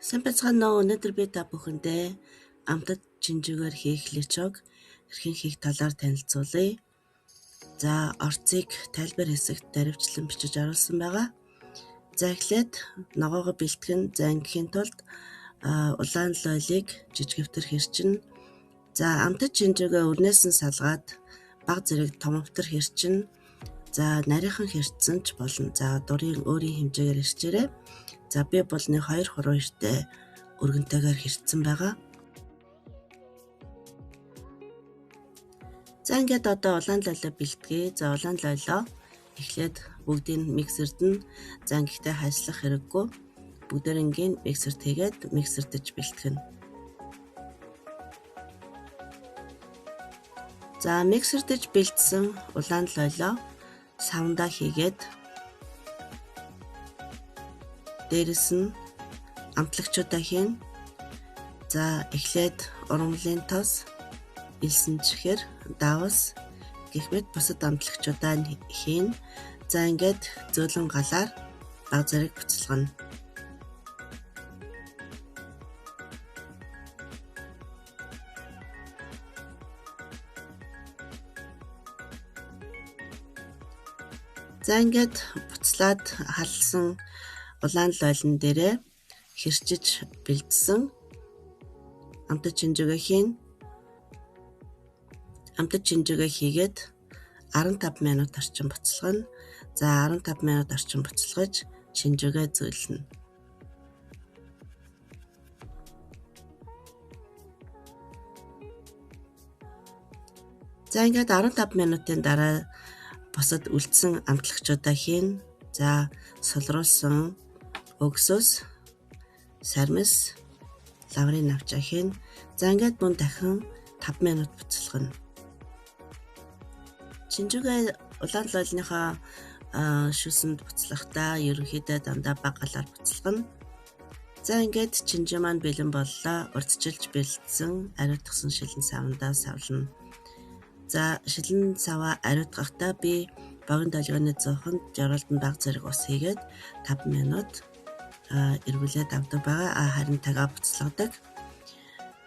Сайн байцгаана уу. Өнөөдөр би та бүхэндээ амтад чинжүүгээр хийх личог хэрхэн хийх талаар танилцуулъя. За, орцыг тайлбар хэсэгт даривчлан бичиж оруулсан байгаа. За, эхлээд ногоогоо бэлтгэн зангихийн тулд улаан лойлыг жижигвтер хэрчин. За, амтад чинжүүгээ өрнөөс нь салгаад бага зэрэг томвтер хэрчин. За, нарийнхан хэрцсэн ч болно. За, дурын өөрийн хэмжээгээр хэрчээрэй. За, би бол 2 хуруу эртээ өргөнтэйгээр хэрцсэн байгаа. За, ингээд одоо улаан лойлоо бэлтгээе. За, улаан лойлоо эхлээд бүгдийг миксерд нь зангихтай хайслах хэрэггүй. Бүгдээрингийн миксерт хийгээд миксердэж бэлтгэнэ. За, миксердэж бэлдсэн улаан лойлоо савндаа хийгээд дээрэс нь амтлагчуудаа хийн. За, эхлээд ургамлын тос, элсэн чихэр, давс гэх мэт бусад амтлагчудаа хийн. За, ингээд зөөлөн галаар бага зэрэг буцалгана. За, ингээд буцлаад халсан улаан лойлн дээрээ хэрчиж бэлдсэн амтад чинжүүгээ хийн. Амтад чинжүүгээ хийгээд 15 минут орчим буцалгана. За, 15 минут орчим буцалгаж чинжүүгээ зөөлнө. За, ингээд 15 минутын дараа бусад үлдсэн амтлагчудаа хийн. За, сулруулсан өгсөс, сармис, лаврын навчаа хийн. За, ингээд мөн дахин 5 минут буцалгана. Чинжүүгээ улаан лойлныхоо шүсэнд буцлахдаа ерөнхийдөө дандаа бага галаар буцалгана. За, ингээд чинжүү маань бэлэн боллоо. Урдчилж бэлдсэн ариутгсан шилэн савндаа савлна. За, шилэн саваа ариутгахдаа би богино долгионы 100-нд жаргалд нь бага зэрэг ус хийгээд 5 минут эргүүлээд авдаг байгаа. Харин тагаа буцалгадаг.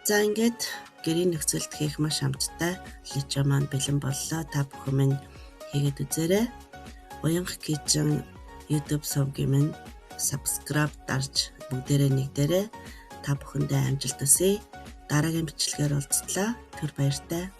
За, ингээд гэрийн нөхцөлд хийх маш амттай личо маань бэлэн боллоо. Та бүхэн минь хийгээд үзээрэй. Уянх кичен YouTube сувгийн минь subscribe дарж бүгдээрээ нэгдээрэй. Та бүхэндээ амжилт хүсье. Дараагийн бичлэгээр уулзтлаа. Түр баяртай.